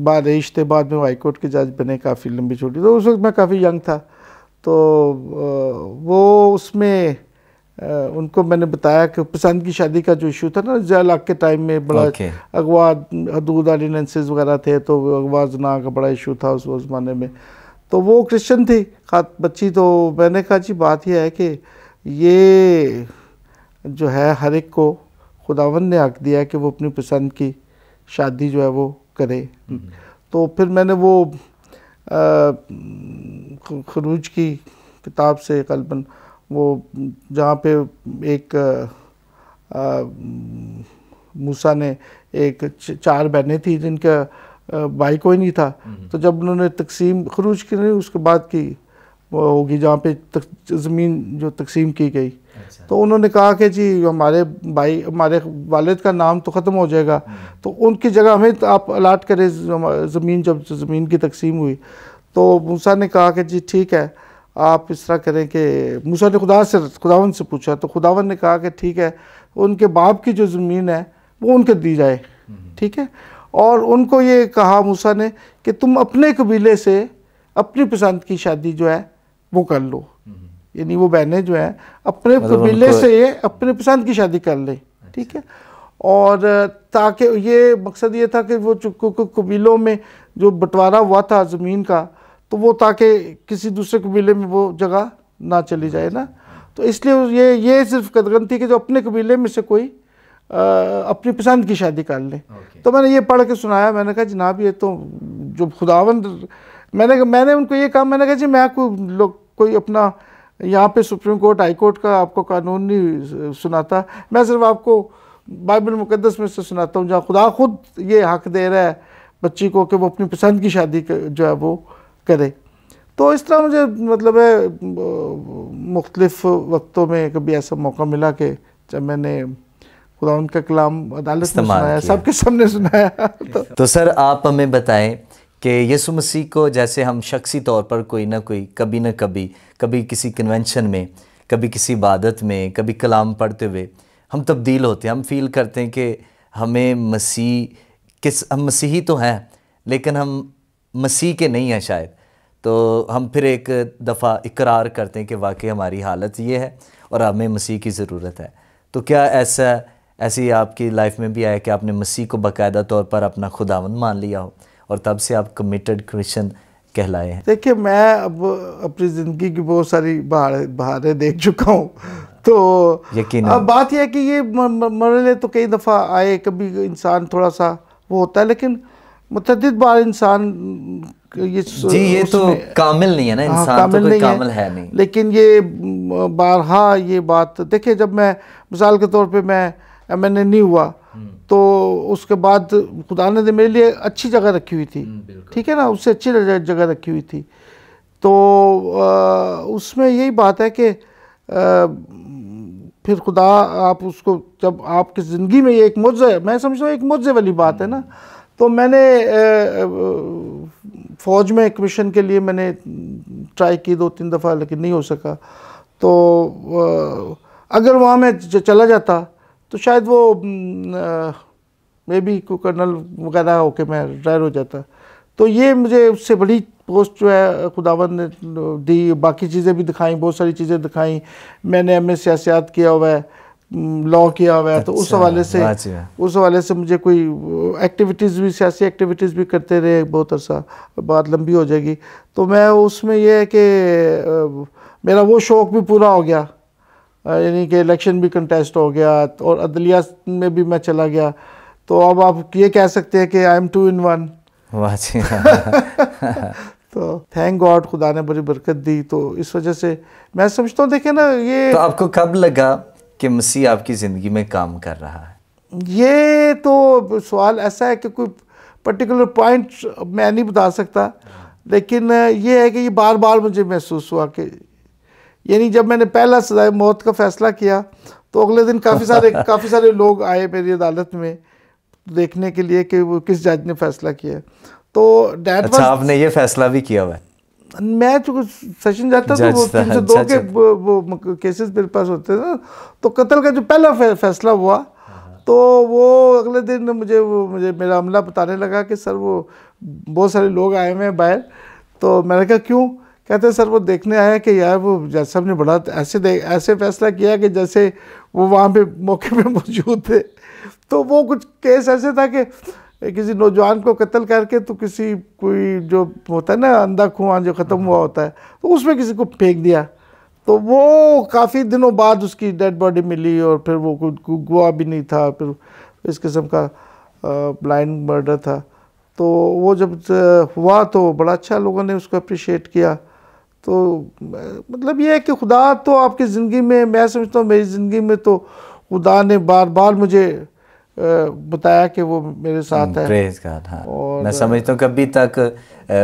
बारिश थे, बाद में हाई कोर्ट के जज बने, काफ़ी लंबी छोटी। तो उस वक्त मैं काफ़ी यंग था। तो वो उसमें उनको मैंने बताया कि पसंद की शादी का जो इशू था ना, ज़लाक के टाइम में बड़ा अगवा, हदूद ऑर्डिनेंसेस वगैरह थे, तो अगवा जना का बड़ा इशू था उस ज़माने में। तो वो क्रिश्चियन थी बच्ची। तो मैंने कहा जी बात यह है कि ये जो है हर एक को खुदावंद ने हक दिया है कि वो अपनी पसंद की शादी जो है वो करे। तो फिर मैंने वो खरूज की किताब से कल्बन, वो जहाँ पे एक मूसा ने एक 4 बहनें थी जिनका भाई कोई नहीं था। तो जब उन्होंने तकसीम खरूज की नहीं, उसके बाद की वो होगी जहाँ पे ज़मीन जो तकसीम की गई। तो उन्होंने कहा कि जी हमारे भाई, हमारे वालिद का नाम तो ख़त्म हो जाएगा, तो उनकी जगह हमें तो आप अलाट करें ज़मीन। जब ज़मीन की तकसीम हुई तो मूसा ने कहा कि जी ठीक है, आप इस तरह करें कि मूसा ने खुदावंद से पूछा, तो खुदावंद ने कहा कि ठीक है, उनके बाप की जो ज़मीन है वो उनके दी जाए, ठीक है। और उनको ये कहा मूसा ने कि तुम अपने कबीले से अपनी पसंद की शादी जो है वो कर लो, यानी वो बहनें जो हैं अपने कबीले से ये अपने पसंद की शादी कर लें, ठीक है। और ताकि ये मकसद ये था कि वो कबीलों में जो बंटवारा हुआ था ज़मीन का, तो वो ताकि किसी दूसरे कबीले में वो जगह ना चली जाए ना। तो इसलिए ये सिर्फ कदगन थी कि जो अपने कबीले में से कोई अपनी पसंद की शादी कर ले। तो मैंने ये पढ़ के सुनाया, मैंने कहा जनाब ये तो जो खुदावंद, मैंने उनको ये कहा, मैंने कहा जी मैं कोई अपना यहाँ पे सुप्रीम कोर्ट, हाई कोर्ट का आपको कानून नहीं सुनाता, मैं सिर्फ आपको बाइबल मुक़द्दस में से सुनाता हूँ, जहाँ खुदा खुद ये हक दे रहा है बच्ची को कि वो अपनी पसंद की शादी जो है वो करे। तो इस तरह मुझे मतलब है मुख्तलिफ़ वक्तों में कभी ऐसा मौका मिला कि जब मैंने खुदा उनका कलाम अदालत में सुनाया, सबके सामने सुनाया। तो सर आप हमें बताएं कि यीशु मसीह को जैसे हम शख्सी तौर पर कोई ना कोई कभी ना कभी किसी कन्वेंशन में, कभी किसी इबादत में, कभी कलाम पढ़ते हुए हम तब्दील होते हैं, हम फील करते हैं कि हमें हम मसीही तो हैं लेकिन हम मसीह के नहीं हैं शायद। तो हम फिर एक दफ़ा इकरार करते हैं कि वाकई हमारी हालत ये है और हमें मसीह की ज़रूरत है। तो क्या ऐसी आपकी लाइफ में भी आया कि आपने मसीह को बाकायदा तौर पर अपना खुदावंद मान लिया हो और तब से आप कमिटेड क्रिश्चियन कहलाए हैं? देखिए, मैं अब अपनी ज़िंदगी की बहुत सारी बहारें देख चुका हूँ, तो यकीनन। अब बात यह है कि ये मरहले तो कई दफ़ा आए, कभी इंसान थोड़ा सा वो होता है, लेकिन मुतअद्दिद बार इंसान ये तो कामिल नहीं है ना, इंसान तो कोई कामिल है नहीं। लेकिन ये बारहा ये बात देखिए, जब मैं मिसाल के तौर पे मैं MNA नहीं हुआ तो उसके बाद खुदा ने मेरे लिए अच्छी जगह रखी हुई थी, ठीक है ना, उससे अच्छी जगह रखी हुई थी। तो उसमें यही बात है कि फिर खुदा आप उसको, जब आपकी ज़िंदगी में ये एक मुआवज़ा है, मैं समझता हूँ एक मुआवज़े वाली बात है ना। तो मैंने फ़ौज में एक मिशन के लिए मैंने ट्राई की 2-3 दफ़ा, लेकिन नहीं हो सका। तो अगर वहाँ मैं चला जाता तो शायद वो मे बी को कर्नल वगैरह होके मैं रिटायर हो जाता। तो ये मुझे उससे बड़ी पोस्ट जो है खुदावंद ने दी, बाकी चीज़ें भी दिखाई, बहुत सारी चीज़ें दिखाई। मैंने MA सियासत किया हुआ है, लॉ किया हुआ है, तो उस हवाले से मुझे कोई एक्टिविटीज़ भी, सियासी एक्टिविटीज़ भी करते रहे बहुत अर्सा, बात लंबी हो जाएगी। तो मैं उसमें यह है कि मेरा वो शौक़ भी पूरा हो गया, यानी कि इलेक्शन भी कंटेस्ट हो गया और अदलिया में भी मैं चला गया। तो अब आप ये कह सकते हैं कि आई एम 2 in 1। वाह जी। तो थैंक गॉड, खुदा ने बड़ी बरकत दी। तो इस वजह से मैं समझता हूँ, देखे ना, ये तो आपको कब लगा कि मसीह आपकी ज़िंदगी में काम कर रहा है? ये तो सवाल ऐसा है कि कोई पर्टिकुलर पॉइंट मैं नहीं बता सकता, लेकिन ये है कि ये बार बार मुझे महसूस हुआ कि, यानी जब मैंने पहला सज़ाए मौत का फ़ैसला किया तो अगले दिन काफ़ी सारे लोग आए मेरी अदालत में देखने के लिए कि वो किस जज ने फ़ैसला किया। तो अच्छा, आपने ये फ़ैसला भी किया हुआ है? मैं तो सेशन जाता तो वो 302 के वो केसेस मेरे पास होते थे ना। तो कत्ल का जो पहला फ़ैसला हुआ तो वो अगले दिन मुझे मेरा अमला बताने लगा कि सर वो बहुत सारे लोग आए हुए हैं बाहर। तो मैंने कहा क्यों? कहते सर वो देखने आया कि यार वो जज साहब ने बड़ा ऐसे फैसला किया कि जैसे वो वहाँ पे मौके पे मौजूद थे। तो वो कुछ केस ऐसे था कि किसी नौजवान को कत्ल करके तो कोई जो होता है ना अंधा कुआं जो ख़त्म हुआ होता है, तो उसमें किसी को फेंक दिया। तो वो काफ़ी दिनों बाद उसकी डेड बॉडी मिली और फिर वो कोई गवाह भी नहीं था, फिर इस किस्म का ब्लाइंड मर्डर था। तो वो जब हुआ तो बड़ा अच्छा लोगों ने उसको अप्रिशिएट किया। तो मतलब ये है कि खुदा तो आपकी ज़िंदगी में, मैं समझता हूँ मेरी ज़िंदगी में तो खुदा ने बार बार मुझे बताया कि वो मेरे साथ है। Praise God. हाँ, और मैं समझता हूँ कि अभी तक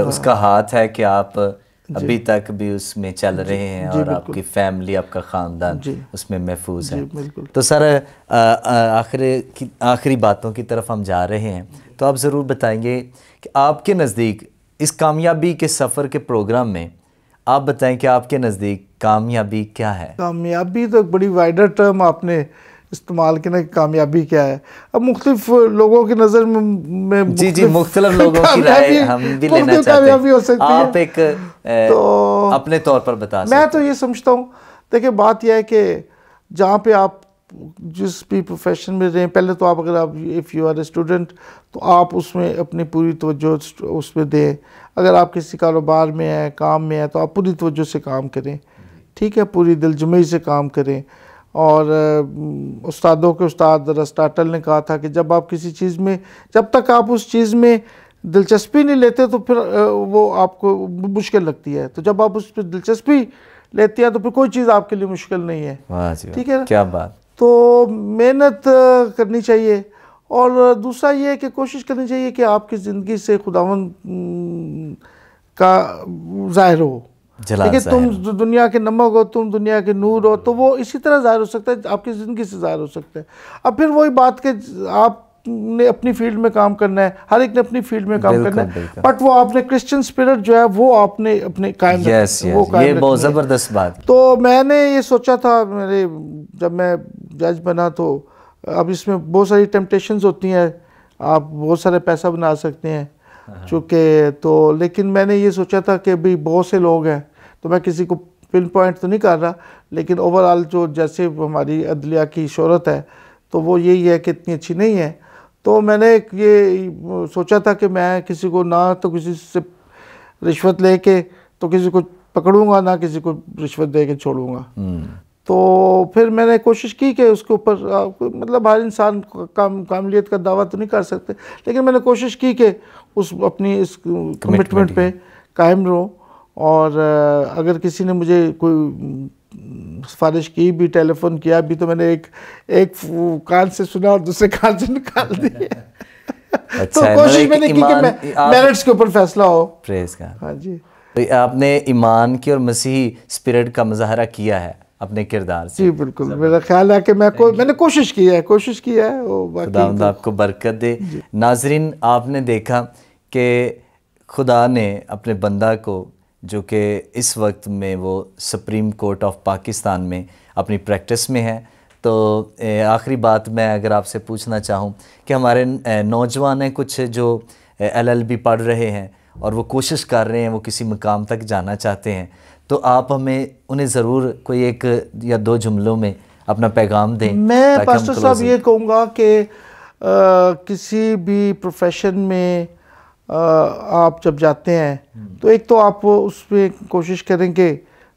उसका हाथ है कि आप अभी तक भी उसमें चल रहे हैं और आपकी फैमिली, आपका ख़ानदान उसमें महफूज है। तो सर आखिरी बातों की तरफ हम जा रहे हैं, तो आप ज़रूर बताएंगे कि आपके नज़दीक इस कामयाबी के सफ़र के प्रोग्राम में आप बताएं कि आपके नज़दीक कामयाबी क्या है? कामयाबी तो एक बड़ी वाइडर टर्म आपने इस्तेमाल किया ना, कामयाबी क्या है। अब मुख्तलिफ लोगों की नज़र में जी मुख्तलिफ लोगों की राय हम भी लेना चाहते हैं। कामयाबी हो सकती है, आप एक तो अपने तौर पर बता सकते हैं। मैं तो ये समझता हूँ, देखिए बात यह है कि जहाँ पे आप जिस भी प्रोफेशन में रहें, पहले तो आप अगर आप if you are a student तो आप उसमें अपनी पूरी तवज्जो उसमें दें। अगर आप किसी कारोबार में हैं, काम में हैं, तो आप पूरी तवज्जो से काम करें, ठीक है, पूरी दिलजमई से काम करें। और उस्तादों के उस्ताद अरिस्टोटल ने कहा था कि जब आप किसी चीज़ में, जब तक आप उस चीज़ में दिलचस्पी नहीं लेते तो फिर वो आपको मुश्किल लगती है। तो जब आप उस पर दिलचस्पी लेते हैं तो फिर कोई चीज़ आपके लिए मुश्किल नहीं है। ठीक है, क्या बात। तो मेहनत करनी चाहिए। और दूसरा ये है कि कोशिश करनी चाहिए कि आपकी ज़िंदगी से खुदावंद का ज़ाहिर हो। देखिए, तुम दुनिया के नमक हो, तुम दुनिया के नूर हो, तो वो इसी तरह ज़ाहिर हो सकता है, आपकी ज़िंदगी से ज़ाहिर हो सकता है। अब फिर वही बात कि आपने अपनी फील्ड में काम करना है, हर एक ने अपनी फील्ड में काम करना है, बट वो आपने क्रिश्चियन स्पिरिट जो है वो आपने अपने कायम रखना। ये बहुत ज़बरदस्त बात। तो मैंने ये सोचा था, जब मैं जज बना तो अब इसमें बहुत सारी टेम्पटेशंस होती हैं, आप बहुत सारे पैसा बना सकते हैं, चूँकि तो लेकिन मैंने ये सोचा था कि भाई बहुत से लोग हैं, तो मैं किसी को पिन पॉइंट तो नहीं कर रहा, लेकिन ओवरऑल जो जैसे हमारी अदलिया की शोहरत है तो वो यही है कि इतनी अच्छी नहीं है। तो मैंने ये सोचा था कि मैं किसी को ना तो किसी से रिश्वत लेके तो किसी को पकड़ूंगा, ना किसी को रिश्वत दे के छोड़ूंगा। तो फिर मैंने कोशिश की कि उसके ऊपर मतलब हर इंसान कामलियत का दावा तो नहीं कर सकते, लेकिन मैंने कोशिश की कि उस अपनी इस कमिटमेंट पे कायम रहूं। और अगर किसी ने मुझे कोई सिफारिश की भी, टेलीफोन किया भी, तो मैंने एक कान से सुना और दूसरे कान से निकाल दिया। अच्छा, तो कोशिश मैंने की कि मेरिट्स के ऊपर फैसला हो। प्रेज का। हाँ जी, तो आपने ईमान की और मसीही स्पिरिट का मुजाहरा किया है अपने किरदार से। जी बिल्कुल, मेरा ख्याल है कि मैंने कोशिश की है खुदावंद आपको बरकत दे। नाजरीन, आपने देखा कि खुदा ने अपने बंदा को, जो कि इस वक्त में वो सुप्रीम कोर्ट ऑफ पाकिस्तान में अपनी प्रैक्टिस में है, तो आखिरी बात मैं अगर आपसे पूछना चाहूँ कि हमारे नौजवान हैं कुछ जो LLB पढ़ रहे हैं और वो कोशिश कर रहे हैं, वो किसी मुकाम तक जाना चाहते हैं, तो आप हमें उन्हें ज़रूर कोई एक या दो जुमलों में अपना पैगाम दें। मैं पास्टर साहब ये कहूँगा कि किसी भी प्रोफेशन में आप जब जाते हैं तो एक तो आप उसमें कोशिश करें कि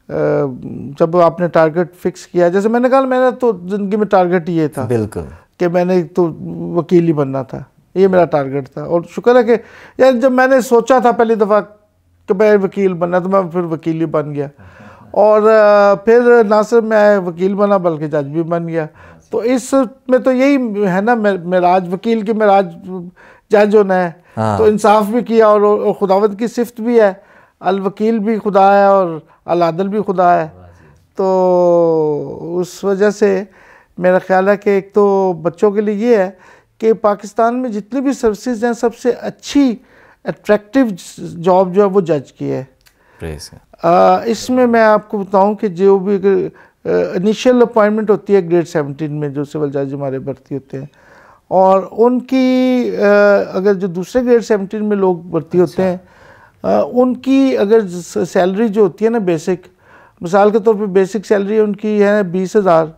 जब आपने टारगेट फिक्स किया, जैसे मैंने कहा मेरा तो ज़िंदगी में टारगेट ये था बिल्कुल कि मैंने तो वकील ही बनना था, ये मेरा टारगेट था। और शुक्र है कि यार जब मैंने सोचा था पहली दफ़ा कि मैं वकील बनना, तो मैं फिर वकील ही बन गया। और फिर ना सिर्फ मैं वकील बना बल्कि जज भी बन गया। तो इसमें तो यही है ना, मेराज वकील की मेराज जज होना है। तो इंसाफ भी किया और खुदावंद की सिफ्त भी है, अल वकील भी खुदा है और अल आदल भी खुदा है। तो उस वजह से मेरा ख्याल है कि एक तो बच्चों के लिए ये है कि पाकिस्तान में जितनी भी सर्विसेज हैं, सबसे अच्छी अट्रैक्टिव जॉब जो है वो जज की है। इसमें मैं आपको बताऊं कि जो भी इनिशियल अपॉइंटमेंट होती है ग्रेड 17 में, जो सिविल जज हमारे भर्ती होते हैं, और उनकी अगर जो दूसरे ग्रेड 17 में लोग भर्ती होते हैं, उनकी अगर सैलरी जो होती है ना बेसिक, मिसाल के तौर पे बेसिक सैलरी उनकी है 20,000,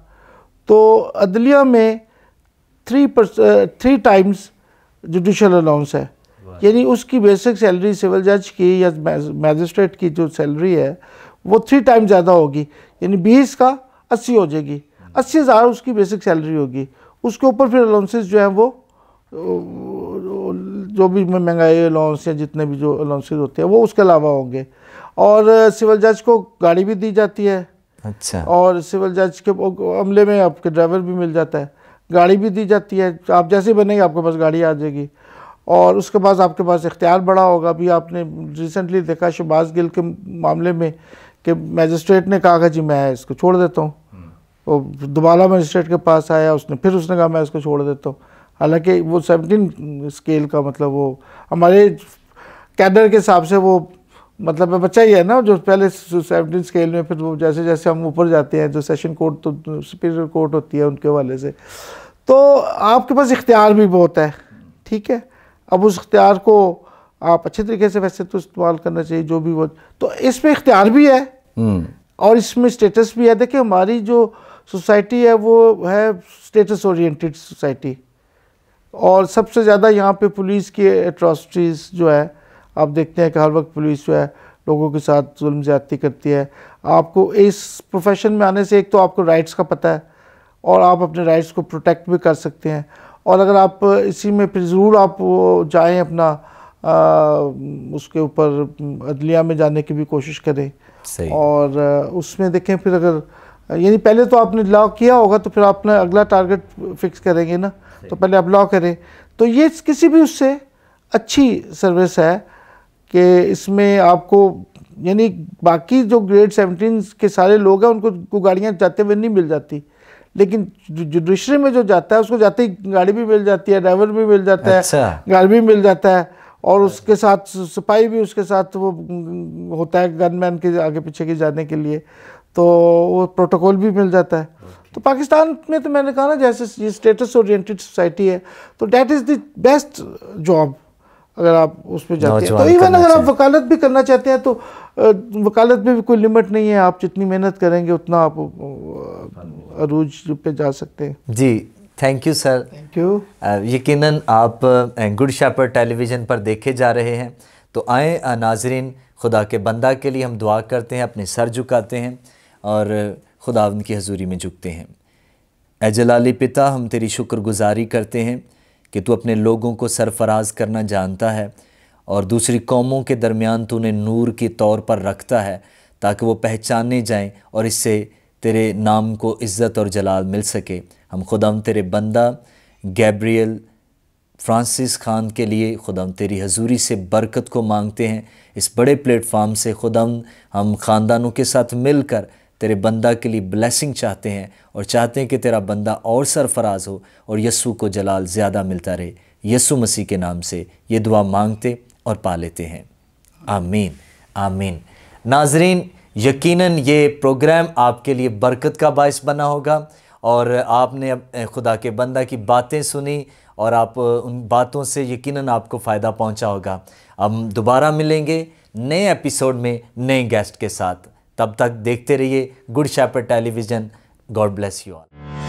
तो अदलिया में 3 टाइम्स जुडिशल अलाउंस है। यानी उसकी बेसिक सैलरी सिविल जज की या मैजिस्ट्रेट की जो सैलरी है वो 3 टाइम ज़्यादा होगी, यानी 20 का 80 हो जाएगी। 80,000 उसकी बेसिक सैलरी होगी। उसके ऊपर फिर अलाउंसेस जो हैं वो जो भी महंगाई अलाउंस या जितने भी जो अलाउंसेस होते हैं वो उसके अलावा होंगे। और सिविल जज को गाड़ी भी दी जाती है। अच्छा। और सिविल जज के अमले में आपके ड्राइवर भी मिल जाता है, गाड़ी भी दी जाती है। आप जैसे बनेंगे आपके पास गाड़ी आ जाएगी। और उसके बाद आपके पास इख्तियार बड़ा होगा। अभी आपने रिसेंटली देखा शहबाज गिल के मामले में कि मैजिस्ट्रेट ने कहा जी मैं इसको छोड़ देता हूँ, वो दोबारा मैजिस्ट्रेट के पास आया, उसने कहा मैं इसको छोड़ देता हूँ। हालांकि वो 17 स्केल का मतलब वो हमारे कैडर के हिसाब से वो मतलब बच्चा ही है ना, जो पहले 17 स्केल में, फिर वो जैसे जैसे हम ऊपर जाते हैं जो सेशन कोर्ट तो सुपीरियर कोर्ट होती है उनके हवाले से, तो आपके पास इख्तियार भी बहुत है। ठीक है, अब उस इख्तियार को आप अच्छे तरीके से वैसे तो इस्तेमाल करना चाहिए जो भी वो, तो इसमें इख्तियार भी है और इसमें स्टेटस भी है। देखिए हमारी जो सोसाइटी है वो है स्टेटस ओरिएंटेड सोसाइटी, और सबसे ज़्यादा यहाँ पे पुलिस की एट्रॉसिटीज़ जो है आप देखते हैं कि हर वक्त पुलिस जो है लोगों के साथ जुल्म ज़्यादती करती है। आपको इस प्रोफेशन में आने से एक तो आपको राइट्स का पता है और आप अपने राइट्स को प्रोटेक्ट भी कर सकते हैं। और अगर आप इसी में फिर ज़रूर आप जाएँ अपना उसके ऊपर अदलिया में जाने की भी कोशिश करें। सही। और उसमें देखें फिर अगर यानी पहले तो आपने लॉ किया होगा तो फिर आपने अगला टारगेट फिक्स करेंगे ना, तो पहले आप लॉ करें। तो ये किसी भी उससे अच्छी सर्विस है कि इसमें आपको यानी बाकी जो ग्रेड 17 के सारे लोग हैं उनको गाड़ियाँ जाते हुए नहीं मिल जाती, लेकिन जुडिशरी में जो जाता है उसको जाते ही गाड़ी भी मिल जाती है, ड्राइवर भी मिल जाता है। अच्छा। गाड़ी भी मिल जाता है और उसके साथ सिपाही भी उसके साथ वो होता है गनमैन के आगे पीछे के जाने के लिए, तो वो प्रोटोकॉल भी मिल जाता है। तो पाकिस्तान में तो मैंने कहा ना जैसे ये स्टेटस ओरिएंटेड सोसाइटी है, तो that is the best job अगर आप उसमें जाते हैं। तो नौजवान इवन करना अगर आप चाहिए। वकालत भी करना चाहते हैं तो वकालत में भी कोई लिमिट नहीं है, आप जितनी मेहनत करेंगे उतना आप अरूज पे जा सकते हैं। जी, thank you sir. Thank you. यकीनन आप गुड शेपर्ड टेलीविज़न पर देखे जा रहे हैं, तो आए नाजरीन, खुदा के बंदा के लिए हम दुआ करते हैं, अपने सर झुकाते हैं और खुदा उनकी हजूरी में झुकते हैं। ऐ जलाली पिता, हम तेरी शुक्रगुजारी करते हैं कि तू अपने लोगों को सरफराज करना जानता है और दूसरी कौमों के दरमियान तू उन्हें नूर के तौर पर रखता है ताकि वो पहचाने जाएं और इससे तेरे नाम को इज़्ज़त और जलाल मिल सके। हम खुदाम तेरे बंदा गैब्रियल फ्रांसिस खान के लिए खुदाम तेरी हजूरी से बरकत को मांगते हैं। इस बड़े प्लेटफार्म से खुदाम हम ख़ानदानों के साथ मिलकर तेरे बंदा के लिए ब्लेसिंग चाहते हैं और चाहते हैं कि तेरा बंदा और सरफराज हो और यस्सु को जलाल ज़्यादा मिलता रहे। यस्सु मसीह के नाम से ये दुआ मांगते और पा लेते हैं, आमीन आमीन। नाजरीन, यकीनन ये प्रोग्राम आपके लिए बरकत का बायस बना होगा और आपने खुदा के बंदा की बातें सुनी और आप उन बातों से यकीनन आपको फ़ायदा पहुंचा होगा। हम दोबारा मिलेंगे नए एपिसोड में नए गेस्ट के साथ। तब तक देखते रहिए Good Shepherd Television. God bless you all.